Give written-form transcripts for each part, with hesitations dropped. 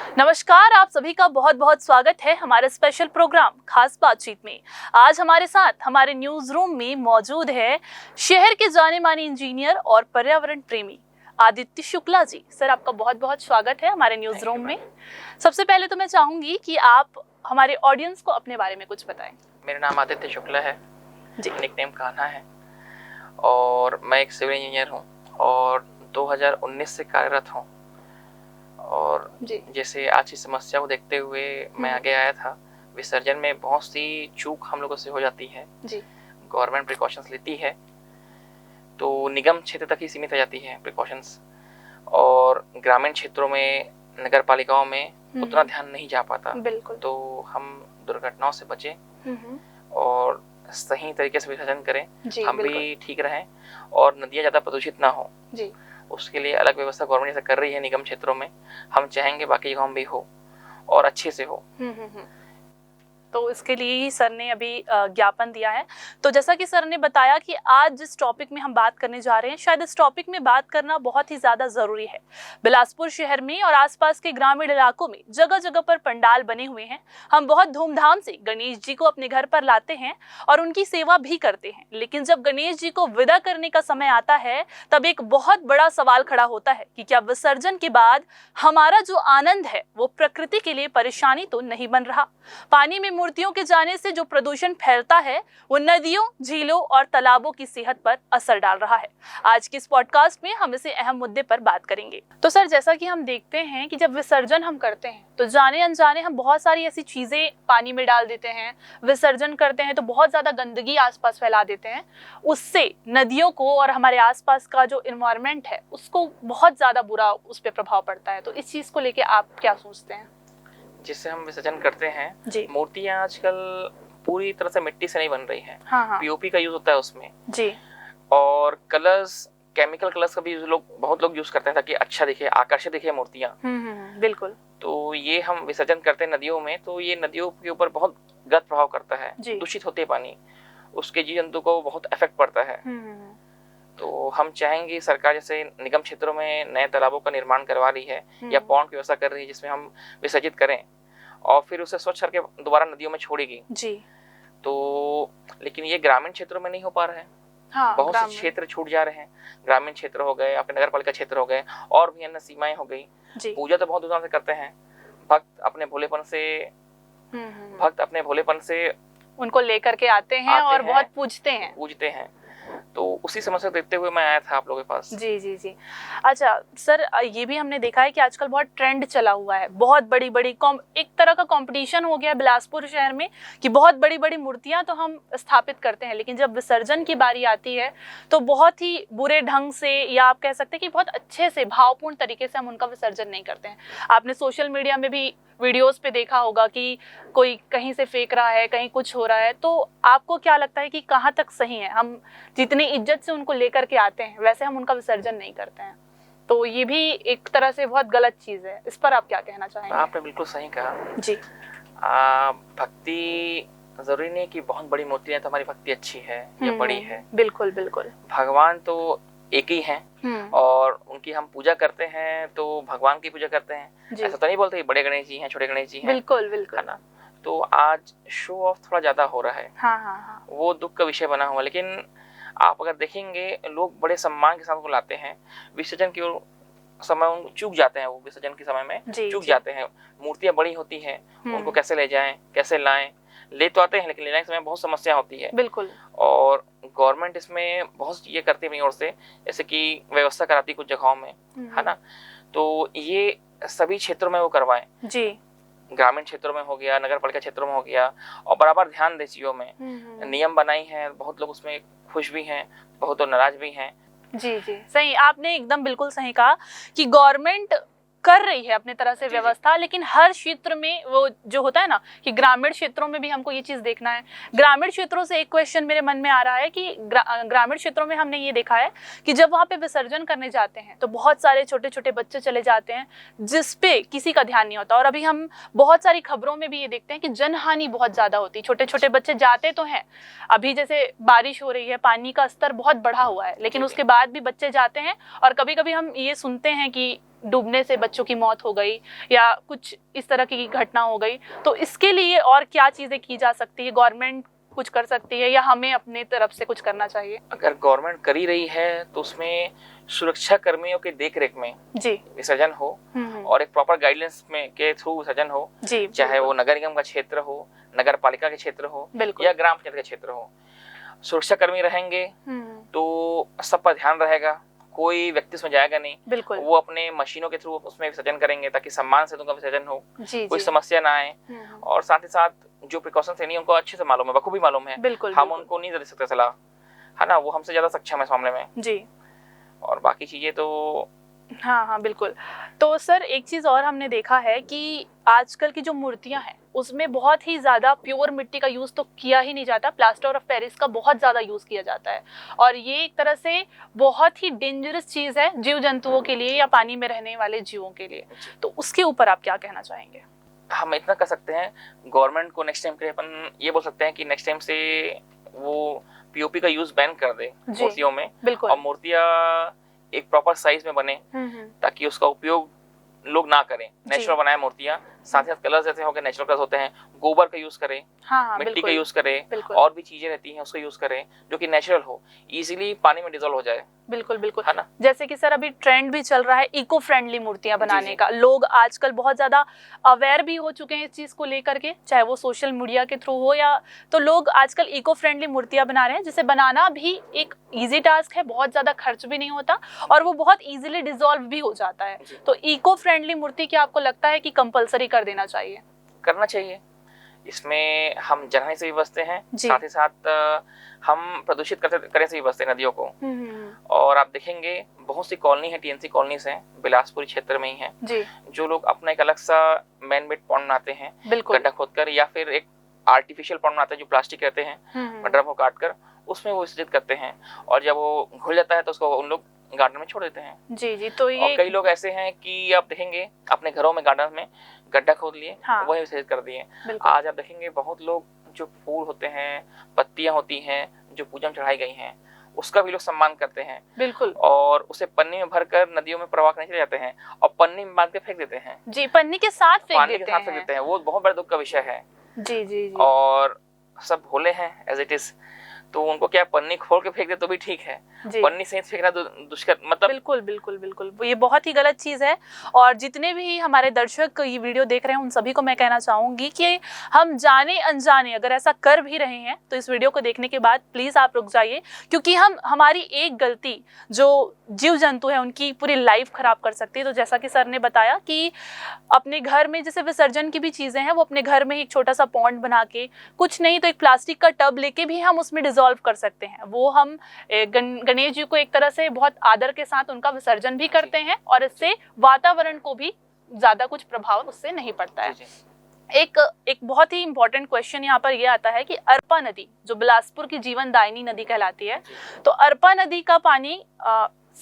नमस्कार, आप सभी का बहुत बहुत स्वागत है हमारे स्पेशल प्रोग्राम खास बातचीत में। आज हमारे साथ हमारे न्यूज रूम में मौजूद है शहर के जाने माने इंजीनियर और पर्यावरण प्रेमी आदित्य शुक्ला जी। सर, आपका बहुत बहुत स्वागत है हमारे न्यूज रूम में। सबसे पहले तो मैं चाहूंगी कि आप हमारे ऑडियंस को अपने बारे में कुछ बताएं। मेरा नाम आदित्य शुक्ला है जी। निकनेम कान्हा है और मैं एक सिविल इंजीनियर हूँ और 2019 से कार्यरत हूँ। और जैसे आज की समस्या को देखते हुए मैं आगे आया था। विसर्जन में बहुत सी चूक हम लोगों से हो जाती है जी। गवर्नमेंट प्रिकॉशंस लेती है तो निगम क्षेत्र तक ही सीमित हो जाती है प्रिकॉशंस, और ग्रामीण क्षेत्रों में नगर पालिकाओं में उतना ध्यान नहीं जा पाता। बिल्कुल। तो हम दुर्घटनाओं से बचें और सही तरीके से विसर्जन करें, हम भी ठीक रहें और नदियाँ ज़्यादा प्रदूषित ना हो जी। उसके लिए अलग व्यवस्था गवर्नमेंट जैसे कर रही है निगम क्षेत्रों में, हम चाहेंगे बाकी जगहों में भी हो और अच्छे से हो। तो इसके लिए ही सर ने अभी ज्ञापन दिया है। तो जैसा कि सर ने बताया कि आज जिस टॉपिक में हम बात करने जा रहे हैं, शायद इस टॉपिक में बात करना बहुत ही ज्यादा जरूरी है। बिलासपुर शहर में और आसपास के ग्रामीण इलाकों में जगह जगह पर पंडाल बने हुए हैं। हम बहुत धूमधाम से गणेश जी को अपने घर पर लाते हैं और उनकी सेवा भी करते हैं, लेकिन जब गणेश जी को विदा करने का समय आता है तब एक बहुत बड़ा सवाल खड़ा होता है कि क्या विसर्जन के बाद हमारा जो आनंद है वो प्रकृति के लिए परेशानी तो नहीं बन रहा। पानी में मूर्तियों के जाने से जो प्रदूषण फैलता है वो नदियों, झीलों और तालाबों की सेहत पर असर डाल रहा है। आज के इस पॉडकास्ट में हम इसे अहम मुद्दे पर बात करेंगे। तो सर, जैसा कि हम देखते हैं कि जब विसर्जन हम करते हैं तो जाने अनजाने हम बहुत सारी ऐसी चीजें पानी में डाल देते हैं। विसर्जन करते हैं तो बहुत ज्यादा गंदगी आसपास फैला देते हैं। उससे नदियों को और हमारे आसपास का जो एनवायरनमेंट है उसको बहुत ज्यादा बुरा उस पर प्रभाव पड़ता है। तो इस चीज को लेके आप क्या सोचते हैं? जिससे हम विसर्जन करते हैं, मूर्तियां आजकल पूरी तरह से मिट्टी से नहीं बन रही हैं। हाँ। पीओपी का यूज होता है उसमें जी। और कलर्स, केमिकल कलर्स का भी बहुत लोग यूज करते हैं ताकि अच्छा दिखे, आकर्षक दिखे मूर्तियां। बिल्कुल। तो ये हम विसर्जन करते हैं नदियों में, तो ये नदियों के ऊपर बहुत गलत प्रभाव करता है। दूषित होते पानी, उसके जीव जंतु को बहुत इफेक्ट पड़ता है। तो हम चाहेंगे सरकार जैसे निगम क्षेत्रों में नए तालाबों का निर्माण करवा रही है या पॉन्ड की व्यवस्था कर रही है जिसमें हम विसर्जित करें और फिर उसे स्वच्छ करके दोबारा नदियों में छोड़ेगी जी। तो लेकिन ये ग्रामीण क्षेत्रों में नहीं हो पा रहा है। हाँ, बहुत से क्षेत्र छूट जा रहे हैं। ग्रामीण क्षेत्र हो गए, आपके नगर पालिका क्षेत्र हो गए और भी अन्य सीमाएं हो गई। पूजा तो बहुत धूमधाम से करते हैं। भक्त अपने भोलेपन से उनको लेकर के आते हैं और बहुत पूजते हैं। तो उसी समस्या को देखते हुए मैं आया था आप लोगों के पास। जी। अच्छा सर, ये भी हमने देखा है कि आजकल बहुत ट्रेंड चला हुआ है। बहुत बड़ी एक तरह का कंपटीशन हो गया है बिलासपुर शहर में कि बहुत बड़ी मूर्तियां तो हम स्थापित करते हैं, लेकिन जब विसर्जन की बारी आती है तो बहुत ही बुरे ढंग से, या आप कह सकते हैं कि बहुत अच्छे से भावपूर्ण तरीके से हम उनका विसर्जन नहीं करते हैं। आपने सोशल मीडिया में भी वीडियोस पे देखा होगा कि कोई कहीं से फेंक रहा है, कहीं कुछ हो रहा है। तो आपको क्या लगता है कि कहाँ तक सही है? हम जितनी इज्जत से उनको लेकर के आते हैं वैसे हम उनका विसर्जन नहीं करते हैं, तो ये भी एक तरह से बहुत गलत चीज है। इस पर आप क्या कहना चाहेंगे? आपने बिल्कुल सही कहा जी। भक्ति जरूरी नहीं कि बहुत बड़ी मूर्ति है तो हमारी भक्ति अच्छी है या बड़ी है। बिल्कुल। भगवान तो एक ही हैं और उनकी हम पूजा करते हैं तो भगवान की पूजा करते हैं। ऐसा तो नहीं बोलते बड़े गणेश जी हैं, छोटे गणेश जी हैं। बिल्कुल है ना। तो आज शो ऑफ थोड़ा ज्यादा हो रहा है। हाँ। वो दुख का विषय बना हुआ। लेकिन आप अगर देखेंगे लोग बड़े सम्मान के साथ उनको लाते हैं। विसर्जन की समय चूक जाते हैं, वो विसर्जन के समय में चूक जाते हैं। मूर्तियां बड़ी होती हैं, उनको कैसे ले जाएं, कैसे लाएं। ले तो आते हैं लेकिन लेने के समय बहुत समस्या होती है। बिल्कुल। और गवर्नमेंट इसमें बहुत ये करती है अपनी ओर से, जैसे कि व्यवस्था कराती कुछ जगहों में, है ना। तो ये सभी क्षेत्रों में वो करवाएं जी। ग्रामीण क्षेत्रों में हो गया, नगर पालिका क्षेत्रों में हो गया, और बराबर ध्यान दे चीजों में। नियम बनाई है, बहुत लोग उसमें खुश भी हैं, बहुत लोग नाराज भी हैं। जी सही, आपने एकदम बिल्कुल सही कहा कि गवर्नमेंट कर रही है अपने तरह से व्यवस्था, लेकिन हर क्षेत्र में वो जो होता है ना कि ग्रामीण क्षेत्रों में भी हमको ये चीज देखना है। ग्रामीण क्षेत्रों से एक क्वेश्चन मेरे मन में आ रहा है कि ग्रामीण क्षेत्रों में हमने ये देखा है कि जब वहां पे विसर्जन करने जाते हैं तो बहुत सारे छोटे छोटे बच्चे चले जाते हैं जिसपे किसी का ध्यान नहीं होता। और अभी हम बहुत सारी खबरों में भी ये देखते हैं कि जनहानि बहुत ज्यादा होती है। छोटे छोटे बच्चे जाते तो हैं, अभी जैसे बारिश हो रही है, पानी का स्तर बहुत बढ़ा हुआ है, लेकिन उसके बाद भी बच्चे जाते हैं। और कभी कभी हम ये सुनते हैं कि डूबने से बच्चों की मौत हो गई या कुछ इस तरह की घटना हो गई, तो इसके लिए और क्या चीजें की जा सकती है? गवर्नमेंट कुछ कर सकती है या हमें अपने तरफ से कुछ करना चाहिए? अगर गवर्नमेंट कर ही रही है तो उसमें सुरक्षा कर्मियों के देखरेख में जी विसर्जन हो और एक प्रॉपर गाइडलाइंस में के थ्रू विसर्जन हो जी, चाहे वो नगर निगम का क्षेत्र हो, नगर पालिका के क्षेत्र हो या ग्राम पंचायत का क्षेत्र हो। सुरक्षा कर्मी रहेंगे तो सब पर ध्यान रहेगा, कोई व्यक्ति उसमें जाएगा नहीं, बिल्कुल वो अपने मशीनों के थ्रू उसमें विसर्जन करेंगे ताकि सम्मान से उनका विसर्जन हो, कोई समस्या ना आए। और साथ ही साथ जो प्रिकॉशन लेनी है उनको अच्छे से मालूम है, बखूबी मालूम है, बिल्कुल हम उनको नहीं दे सकते सलाह, है ना, वो हमसे ज्यादा सक्षम है इस मामले में जी। और बाकी चीजें तो हाँ बिल्कुल। तो सर एक चीज और हमने देखा है कि आजकल की जो मूर्तियां हैं उसमें बहुत ही ज्यादा प्योर मिट्टी का यूज तो किया ही नहीं जाता, प्लास्टर ऑफ पेरिस का बहुत ज्यादा यूज किया जाता है और ये एक तरह से बहुत ही डेंजरस चीज है जीव जंतुओं के लिए या पानी में रहने वाले जीवों के लिए। तो उसके ऊपर आप क्या कहना चाहेंगे? हम इतना कर सकते हैं, गवर्नमेंट को नेक्स्ट टाइम के लिए अपन ये बोल सकते हैं कि नेक्स्ट टाइम से वो पीओपी का यूज बैन कर दे मूर्तियों में, और मूर्तियां एक प्रॉपर साइज में बने ताकि उसका उपयोग लोग ना करें। नेचुरल बनाए मूर्तियां, साथ ही साथ कलर्स जैसे हो गए नेचुरल कलर्स होते हैं, गोबर का यूज करें, मिट्टी का यूज करें, और भी चीजें रहती हैं उसका यूज करें जो कि नेचुरल हो, इजीली पानी में डिसॉल्व हो जाए। बिल्कुल बिल्कुल, है ना। जैसे कि सर अभी ट्रेंड भी चल रहा है इको फ्रेंडली मूर्तियां बनाने का, लोग आजकल बहुत ज्यादा अवेयर भी हो चुके हैं इस चीज को लेकर के, चाहे वो सोशल मीडिया के थ्रू हो या तो लोग आजकल इको फ्रेंडली मूर्तियां बना रहे हैं जिसे बनाना भी एक इजी टास्क है, बहुत ज्यादा खर्च भी नहीं होता और वो बहुत इजीली डिसॉल्व भी हो जाता है। तो इको फ्रेंडली मूर्ति क्या आपको लगता है कि कंपलसरी कर देना चाहिए? करना चाहिए, इसमें हम जलाने से भी बचते हैं, साथ ही साथ हम प्रदूषित करने से भी बचते हैं नदियों को। और आप देखेंगे बहुत सी कॉलोनी है, टीएनसी कॉलोनीज हैं, बिलासपुर क्षेत्र में ही है जी, जो लोग अपना एक अलग सा मैन मेड पॉन्ड बनाते हैं गड्ढा खोदकर, या फिर एक आर्टिफिशियल पॉन्ड बनाते हैं जो प्लास्टिक रहते हैं, ड्रम को काट कर उसमें वो विसर्जित करते हैं, और जब वो घुल जाता है तो उसको उन लोग गार्डन में छोड़ देते हैं जी जी। तो ये कई लोग ऐसे हैं कि आप देखेंगे अपने घरों में गार्डन में गड्ढा खोद लिए, वही विसर्जित कर दिए। आज आप देखेंगे बहुत लोग जो फूल होते हैं, पत्तियां होती हैं जो पूजा में चढ़ाई गई हैं, उसका भी लोग सम्मान करते हैं बिल्कुल, और उसे पन्नी में भरकर नदियों में प्रवाह करने चले जाते हैं और पन्नी में बांध के फेंक देते हैं जी, पन्नी के साथ फेंक देते हैं। वो बहुत बड़ा दुख का विषय है जी जी जी। और सब भोले हैं एज इट इज, तो उनको क्या पन्नी खोल के फेंक दे तो भी ठीक है, पन्नी से फेंकना दुष्कर मतलब बिल्कुल बिल्कुल बिल्कुल, ये बहुत ही गलत चीज है। और जितने भी हमारे दर्शक ये वीडियो देख रहे हैं उन सभी को मैं कहना चाहूंगी कि हम जाने अनजाने अगर ऐसा कर भी रहे हैं तो इस वीडियो को देखने के बाद प्लीज आप रुक जाइए, क्योंकि हमारी एक गलती जो जीव जंतु है उनकी पूरी लाइफ खराब कर सकती है। तो जैसा कि सर ने बताया कि अपने घर में जैसे विसर्जन की भी चीजें हैं वो अपने घर में एक छोटा सा पॉन्ड बना के, कुछ नहीं तो एक प्लास्टिक का टब लेके भी हम उसमें डिसॉल्व कर सकते हैं। वो हम गणेश जी को एक तरह से बहुत आदर के साथ उनका विसर्जन भी करते हैं और इससे वातावरण को भी ज्यादा कुछ प्रभाव उससे नहीं पड़ता है। एक बहुत ही इंपॉर्टेंट क्वेश्चन यहाँ पर यह आता है कि अरपा नदी जो बिलासपुर की जीवनदायिनी नदी कहलाती है, तो अरपा नदी का पानी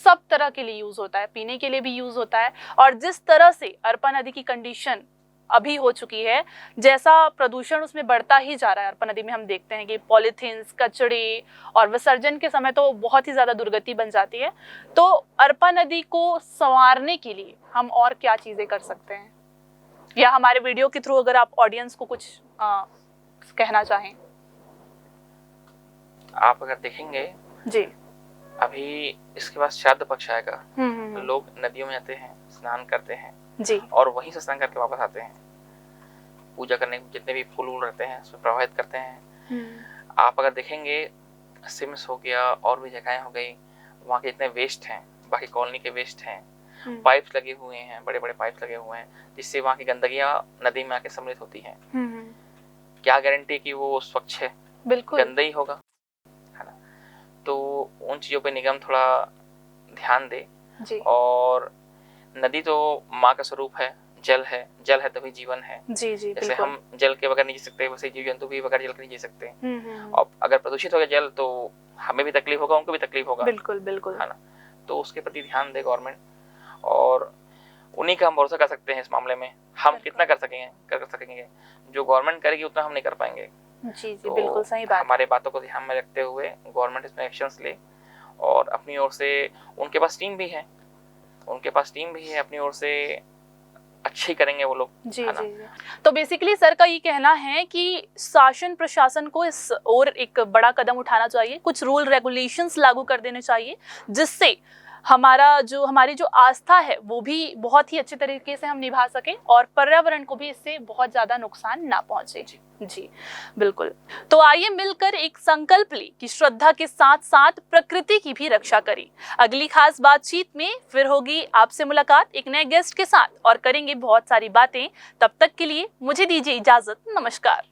सब तरह के लिए यूज होता है, पीने के लिए भी यूज होता है, और जिस तरह से अरपा नदी की कंडीशन अभी हो चुकी है, जैसा प्रदूषण उसमें बढ़ता ही जा रहा है, अरपा नदी में हम देखते हैं कि पॉलीथीन्स, कचड़े और विसर्जन के समय तो बहुत ही ज्यादा दुर्गति बन जाती है। तो अरपा नदी को संवारने के लिए हम और क्या चीजें कर सकते हैं, या हमारे वीडियो के थ्रू अगर आप ऑडियंस को कुछ कहना चाहें? आप अगर देखेंगे जी, अभी इसके बाद श्राद्ध पक्ष आएगा, लोग नदियों में जाते हैं, स्नान करते हैं जी, और वहीं से स्नान करके वापस आते हैं, पूजा करने जितने भी फूल वूल रहते हैं उसमें प्रवाहित करते हैं। आप अगर देखेंगे सिम्स हो गया और भी जगहें हो गई, वहाँ के जितने वेस्ट हैं, बाकी कॉलोनी के वेस्ट हैं, पाइप्स लगे हुए हैं, बड़े बड़े पाइप्स लगे हुए हैं, जिससे वहाँ की गंदगियाँ नदी में आके सम्मिलित होती हैं। क्या गारंटी कि वो स्वच्छ है? बिल्कुल गंदा ही होगा, है ना। तो उन चीजों पे निगम थोड़ा ध्यान दे जी। और नदी तो माँ का स्वरूप है, जल है तभी जीवन है जी जी। जैसे हम जल के बगैर नहीं जी सकते, वैसे जीव जंतु भी बगैर जल के नहीं जी सकते। और अगर प्रदूषित हो गया जल तो हमें भी तकलीफ होगा, उनको भी तकलीफ होगा, बिल्कुल बिल्कुल, है ना। तो उसके प्रति ध्यान दे गवर्नमेंट, और उन्हीं का हम भरोसा कर सकते हैं इस मामले में। हम कितना कर सकेंगे, जो गवर्नमेंट करेगी उतना हम नहीं कर पाएंगे जी जी। तो बिल्कुल सही बात। हमारे बातों को ध्यान में रखते हुए गवर्नमेंट इसमें एक्शंस ले, और अपनी ओर से उनके पास टीम भी है, उनके पास टीम भी है अपनी ओर से, अच्छे करेंगे वो लोग। जी जी। तो बेसिकली सर का ये कहना है कि शासन प्रशासन को इस और एक बड़ा कदम उठाना चाहिए, कुछ रूल रेगुलेशंस लागू कर देने चाहिए, जिससे हमारी जो आस्था है वो भी बहुत ही अच्छे तरीके से हम निभा सकें और पर्यावरण को भी इससे बहुत ज्यादा नुकसान ना पहुंचे। जी बिल्कुल। तो आइए मिलकर एक संकल्प लें कि श्रद्धा के साथ साथ प्रकृति की भी रक्षा करें। अगली खास बातचीत में फिर होगी आपसे मुलाकात एक नए गेस्ट के साथ और करेंगे बहुत सारी बातें। तब तक के लिए मुझे दीजिए इजाजत। नमस्कार।